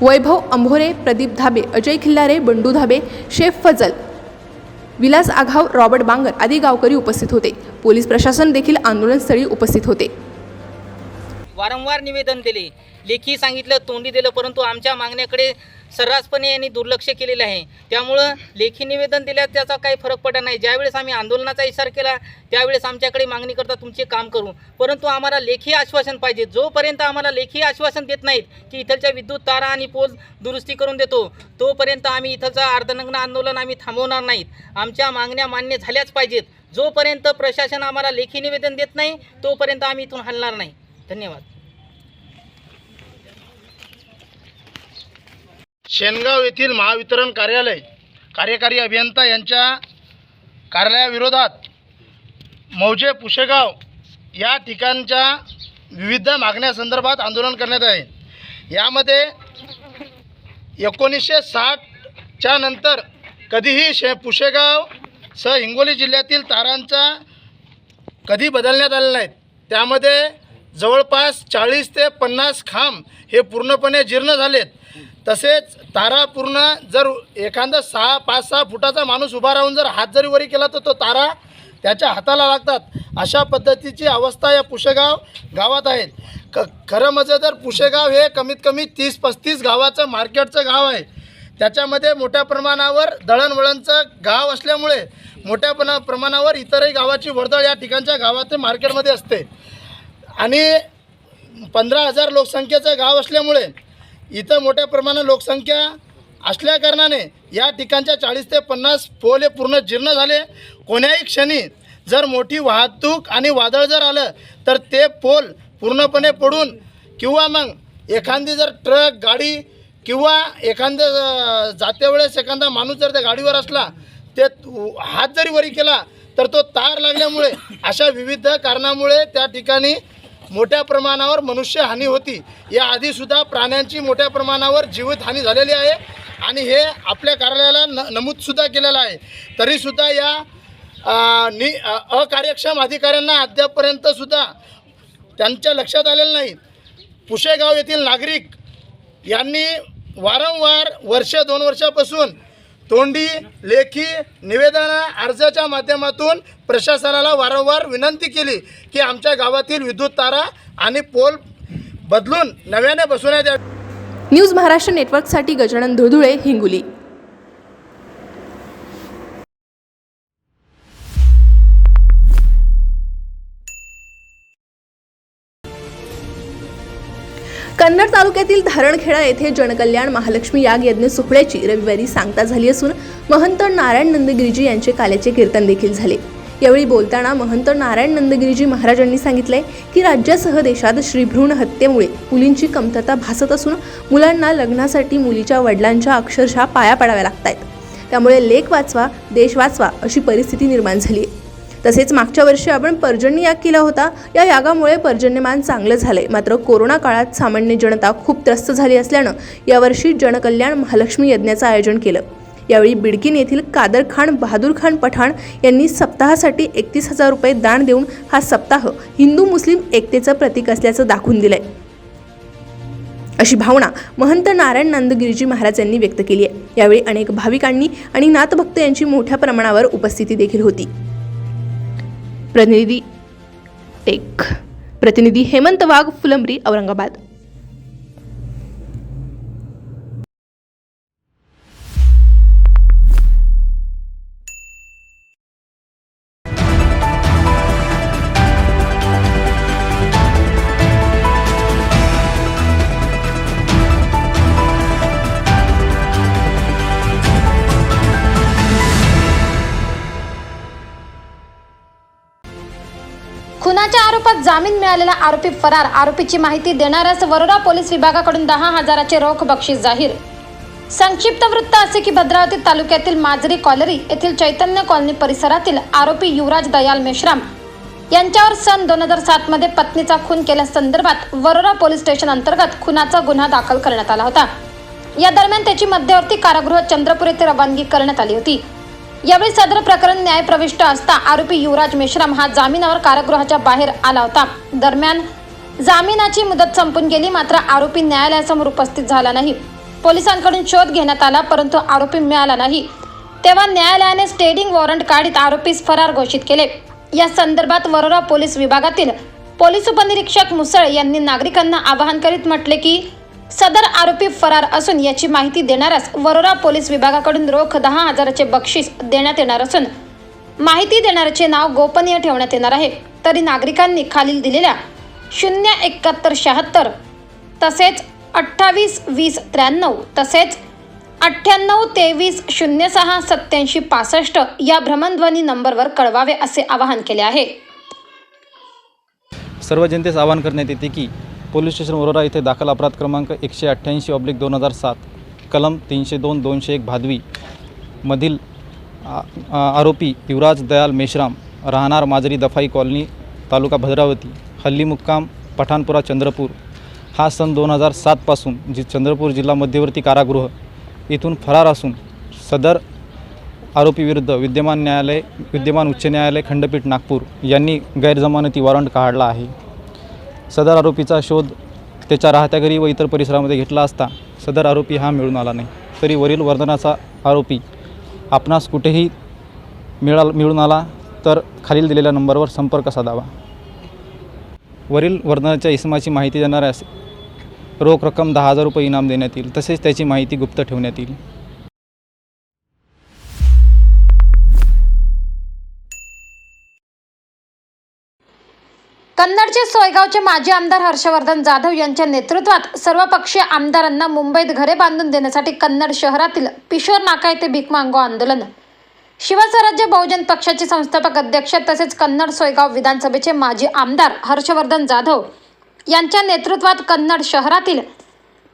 B: वैभव अंभोरे, प्रदीप धाबे, अजय खिल्लारे, बंडू धाबे, शेफ फजल, विलास आघाव, रॉबर्ट बांगर आदी गावकरी उपस्थित होते। पोलीस प्रशासन देखील आंदोलनस्थळी उपस्थित होते।
L: वारंवार निवेदन दिले, लेखी सांगितलं, तोंडी दिलं, परंतु आमच्या मागण्याकडे सर्रासपणे यांनी दुर्लक्ष केलेलं आहे। त्यामुळं लेखी निवेदन दिल्यास त्याचा काही फरक पडत नाही। ज्यावेळेस आम्ही आंदोलनाचा इशारा केला त्यावेळेस आमच्याकडे मागणी करता तुमचे काम करू, परंतु आम्हाला लेखी आश्वासन पाहिजे। जोपर्यंत आम्हाला लेखी आश्वासन देत नाहीत की इथलच्या विद्युत तारा आणि पोल दुरुस्ती करून देतो, तोपर्यंत आम्ही इथलचं अर्धनग्न आंदोलन आम्ही थांबवणार नाहीत। आमच्या मागण्या मान्य झाल्याच पाहिजेत। जोपर्यंत प्रशासन आम्हाला लेखी निवेदन देत नाही तोपर्यंत आम्ही इथून हलणार नाही। धन्यवाद।
G: शेनगाव येथील महावितरण कार्यालय कार्यकारी अभियंता यांच्या कार्यालयाविरोधात मौजे पुसेगाव या ठिकाणच्या विविध मागण्यासंदर्भात आंदोलन करण्यात आहे। यामध्ये 1960च्या नंतर कधीही पुसेगाव सह हिंगोली जिल्ह्यातील तारांचा कधी बदलण्यात आलेला नाहीत। त्यामध्ये जवळपास 40 ते 50 खांब हे पूर्णपणे जीर्ण झालेत। तसेच तारा पूर्ण जर एखादा 5-6 फुटाचा माणूस उभा राहून जर हात जरी वरी केला तर तो तारा त्याच्या हाताला लागतात। अशा पद्धतीची अवस्था या पुसेगाव गावात आहे। खरं म्हणजे तर पुसेगाव हे कमीत कमी 30-35 गावाचं मार्केटचं गाव आहे। त्याच्यामध्ये मोठ्या प्रमाणावर दळणवळणचं गाव असल्यामुळे मोठ्या प्रमाणावर इतरही गावाची वर्दळ या ठिकाणच्या गावाच्या मार्केटमध्ये असते आणि 15,000 लोकसंख्येचं गाव असल्यामुळे इथं मोठ्या प्रमाणात लोकसंख्या असल्याकारणाने या ठिकाणच्या 40 ते 50 पोल हे पूर्ण जीर्ण झाले। कोण्याही क्षणी जर मोठी वाहतूक आणि वादळ जर आलं तर ते पोल पूर्णपणे पडून किंवा मग एखादी जर ट्रक गाडी किंवा एखाद्या जाते वेळेस एखादा माणूस जर त्या गाडीवर असला ते हात जरी वरी केला तर तो तार लागल्यामुळे अशा विविध कारणामुळे त्या ठिकाणी मोठ्या प्रमाणावर मनुष्यहानी होती। याआधीसुद्धा प्राण्यांची मोठ्या प्रमाणावर जीवितहानी झालेली आहे आणि हे आपल्या कार्यालयाला नमूदसुद्धा केलेलं आहे। तरीसुद्धा या अकार्यक्षम अधिकाऱ्यांना अद्यापपर्यंतसुद्धा त्यांच्या लक्षात आलेलं नाही। पुसेगाव येथील नागरिक यांनी वारंवार 1-2 वर्षापासून तोंडी लेखी निवेदन अर्जाच्या माध्यमातून प्रशासनाला वारंवार विनंती केली की आमच्या गावातील विद्युत तारा आणि पोल बदलून नव्याने बसवण्यात यावे।
B: न्यूज महाराष्ट्र नेटवर्कसाठी गजानन धुळधुळे, हिंगोली। कन्नड तालुक्यातील धारणखेडा येथे जनकल्याण महालक्ष्मी याग यज्ञ सोहळ्याची रविवारी सांगता झाली असून महंत नारायण नंदगिरीजी यांचे काल्याचे कीर्तन देखील झाले। यावेळी बोलताना महंत नारायण नंदगिरीजी महाराजांनी सांगितले की राज्यासह देशात श्रीभ्रूण हत्येमुळे मुलींची कमतरता भासत असून मुलांना लग्नासाठी मुलीच्या वडिलांच्या अक्षरशः पाया पडाव्या लागतात। त्यामुळे लेक वाचवा देश वाचवा अशी परिस्थिती निर्माण झाली आहे। तसेच मागच्या वर्षी आपण पर्जन्य याग केला होता। या यागामुळे पर्जन्यमान चांगलं झाले, मात्र कोरोना काळात सामान्य जनता खूप त्रस्त झाली असल्यानं यावर्षी जनकल्याण महालक्ष्मी यज्ञाचं आयोजन केलं। यावेळी बिडकीन येथील कादर खान बहादूर खान पठाण यांनी सप्ताहासाठी 31,000 रुपये दान देऊन हा सप्ताह हिंदू मुस्लिम एकतेचं प्रतीक असल्याचं दाखवून दिलंय, अशी भावना महंत नारायण नंदगिरीजी महाराज यांनी व्यक्त केली आहे। यावेळी अनेक भाविकांनी आणि नाथभक्त यांची मोठ्या प्रमाणावर उपस्थिती देखील होती। प्रतिनिधी हेमंत वाघ, फुलंब्री, औरंगाबाद।
A: खुनाच्या आरोपात जामीन मिळालेला आरोपी फरार, आरोपीची माहिती देणाऱ्यास वरोरा पोलीस विभागाकडून 10,000चे रोख बक्षीस जाहीर। संक्षिप्त वृत्त असे की भद्रावती तालुक्यातील माजरी कॉलरी येथील चैतन्य कॉलनी परिसरातील आरोपी युवराज दयाल मेश्राम यांच्यावर सन 2007 मध्ये पत्नीचा खून केल्यासंदर्भात वरोरा पोलीस स्टेशन अंतर्गत खुनाचा गुन्हा दाखल करण्यात आला होता। या दरम्यान त्याची मध्यवर्ती कारागृह चंद्रपूर येथे रवानगी करण्यात आली होती। यावेळी सदर प्रकरण न्यायप्रविष्ट असता आरोपी युवराज मेश्राम हा जामिनावर कारागृहाच्या बाहेर आला होता। दरम्यान जामिनाची मुदत संपून गेली, मात्र आरोपी न्यायालयासमोर उपस्थित झाला नाही। पोलिसांकडून शोध घेण्यात आला, परंतु आरोपी मिळाला नाही। तेव्हा न्यायालयाने स्टेडिंग वॉरंट काढीत आरोपीस फरार घोषित केले। या संदर्भात वरोरा पोलीस विभागातील पोलीस उपनिरीक्षक मुसळ यांनी नागरिकांना आवाहन करीत म्हटले की सदर आरोपी फरार असून याची माहिती देणाऱ्यास वरोरा पोलीस विभागाकडून रोख 10,000चे बक्षीस देण्यात येणार असून माहिती देणाऱ्याचे नाव गोपनीय ठेवण्यात येणार आहे। तरी नागरिकांनी खालील दिलेल्या 07176 तसेच 282093 तसेच 9823068765 या भ्रमणध्वनी नंबरवर कळवावे असे आवाहन केले आहे।
M: सर्व जनतेस आवाहन करण्यात येते की पोलीस स्टेशन वरोरा येथे दाखल अपराध क्रमांक 188/2007 कलम 302-201 भादवी मधील आरोपी युवराज दयाल मेश्राम राहणार माजरी दफाई कॉलनी तालुका भद्रावती हल्ली मुक्काम पठाणपुरा चंद्रपूर हा सन 2007 पासून चंद्रपूर जिल्हा मध्यवर्ती कारागृह येथून फरार असून सदर आरोपी विरुद्ध विद्यमान उच्च न्यायालय खंडपीठ नागपूर यांनी गैरजमानती वॉरंट काढला आहे। सदर आरोपीचा शोध त्याच्या राहत्या घरी व इतर परिसरामध्ये घेतला असता सदर आरोपी हा मिळून आला नाही। तरी वरील वर्णनाचा आरोपी आपणास कुठेही मिळून आला तर खालील दिलेल्या नंबरवर संपर्क साधावा। वरील वर्णनाच्या इसमाची माहिती देणाऱ्यास रोख रक्कम 10,000 रुपये इनाम देण्यात येईल, तसेच त्याची माहिती गुप्त ठेवण्यात येईल।
A: कन्नडचे सोयगावचे माजी आमदार हर्षवर्धन जाधव यांच्या नेतृत्वात सर्वपक्षीय आमदारांना मुंबईत घरे बांधून देण्यासाठी कन्नड शहरातील पिशोर नाका येथे भीक मागो आंदोलन। शिवस्वराज्य बहुजन पक्षाचे संस्थापक अध्यक्ष तसेच कन्नड सोयगाव विधानसभेचे माजी आमदार हर्षवर्धन जाधव यांच्या नेतृत्वात कन्नड शहरातील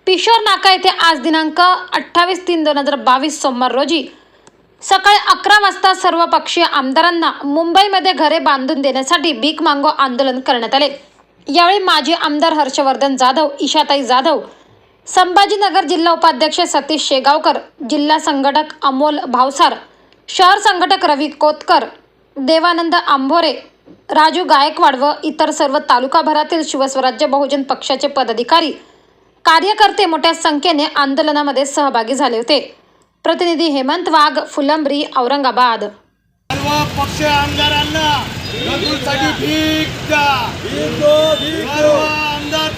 A: पिशोर नाका येथे आज दिनांक 28/3/2022 सोमवार रोजी सकाळी 11 वाजता सर्वपक्षीय आमदारांना मुंबईमध्ये घरे बांधून देण्यासाठी भीक मागो आंदोलन करण्यात आले। यावेळी माजी आमदार हर्षवर्धन जाधव, ईशाताई जाधव, संभाजीनगर जिल्हा उपाध्यक्ष सतीश शेगावकर, जिल्हा संघटक अमोल भावसार, शहर संघटक रवी कोतकर, देवानंद आंभोरे, राजू गायकवाड व इतर सर्व तालुकाभरातील शिवस्वराज्य बहुजन पक्षाचे पदाधिकारी, कार्यकर्ते मोठ्या संख्येने आंदोलनामध्ये सहभागी झाले होते। प्रतिनिधी हेमंत वाघ, फुलंब्री, औरंगाबाद।
G: सर्व पक्ष आमदारांना गरजूंसाठी भीक द्या। सर्व आमदार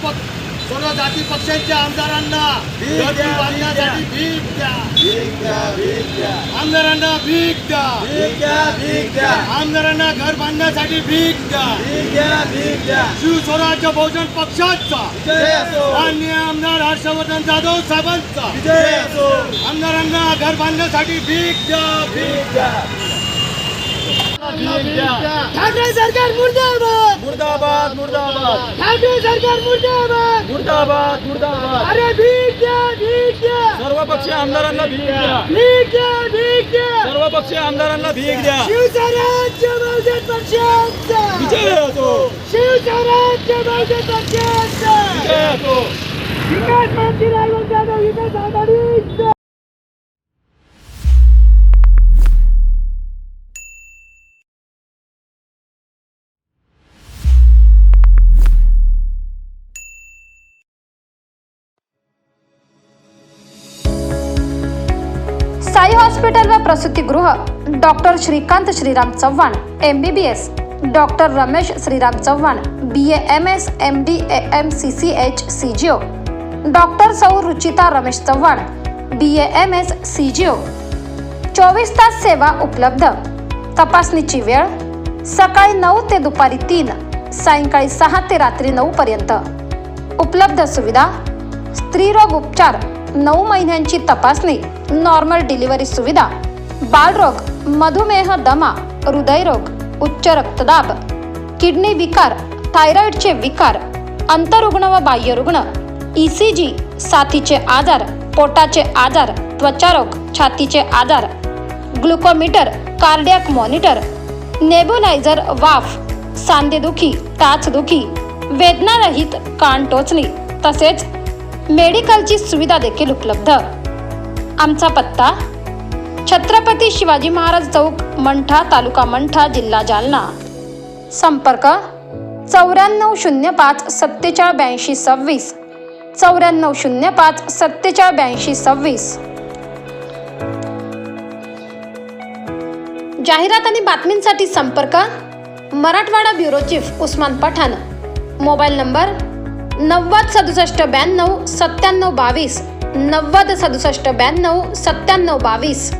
G: सर्व जाती पक्षांच्या आमदारांना गरजू बांधण्यासाठी भीक द्या। आमदारांना भीक द्या। आमदारांना घर बांधण्यासाठी भीक द्या। शिवस्वराज्य बहुजन पक्षाचा माननीय आमदार हर्षवर्धन जाधव साहेबांचा आमदारांना घर बांधण्यासाठी भीक द्या। ठाकरे सरकार मुर्दाबाद मुर्दाबाद मुर्दाबाद। ठाकरे सरकार मुर्दाबाद मुर्दाबाद मुर्दाबाद। अरे भीक द्या, भीक द्या। सर्वपक्षीय आमदारांना भीक द्या, भीक द्या, भीक द्या। सर्वपक्षीय आमदारांना भीक द्या। शिवस्वराज्य बहुजन पक्षाचा विजय असो। शिवस्वराज्य बहुजन पक्षाचा विजय असो। विकास मंत्री राहुल जाधव विकास आघाडीचा
A: हॉस्पिटल व प्रसूतिगृह doctor Shrikant Shriram Chavan MBBS, doctor Ramesh Shriram Chavan BAMS MD AM CCH CGO, doctor सौ रुचिता रमेश चव्हाण BAMS CGO. 24 तास सेवा उपलब्ध. तपासणीची वेळ सकाळी 9 ते दुपारी 3, सायंकाळी 6 ते रात्री 9 पर्यंत. उपलब्ध सुविधा स्त्रीरोग उपचार, 9 महिन्यांची तपासणी, नॉर्मल डिलिव्हरी सुविधा, बालरोग, मधुमेह, दमा, हृदयरोग, उच्च रक्तदाब, किडनी विकार, थायरॉइडचे विकार, अंतरुग्ण व बाह्यरुग्ण, ECG, साथीचे आजार, पोटाचे आजार, त्वचारोग, छातीचे आजार, ग्लुकोमीटर, कार्डियाक मॉनिटर, नेबुलायझर, वाफ, सांधेदुखी, टाचदुखी, वेदनारहित कान टोचणी तसेच मेडिकलची सुविधा देखील उपलब्ध. आमचा पत्ता छत्रपती शिवाजी महाराज चौक, मंठा, तालुका मंठा, जिल्हा जालना. संपर्क 9405 4782 26, 9405 4782 26. जाहिरात आणि बातमींसाठी संपर्क Marathwada bureau chief Usman Pathan. Mobile number 90 67 92 97 22, 90 67 92 97 22.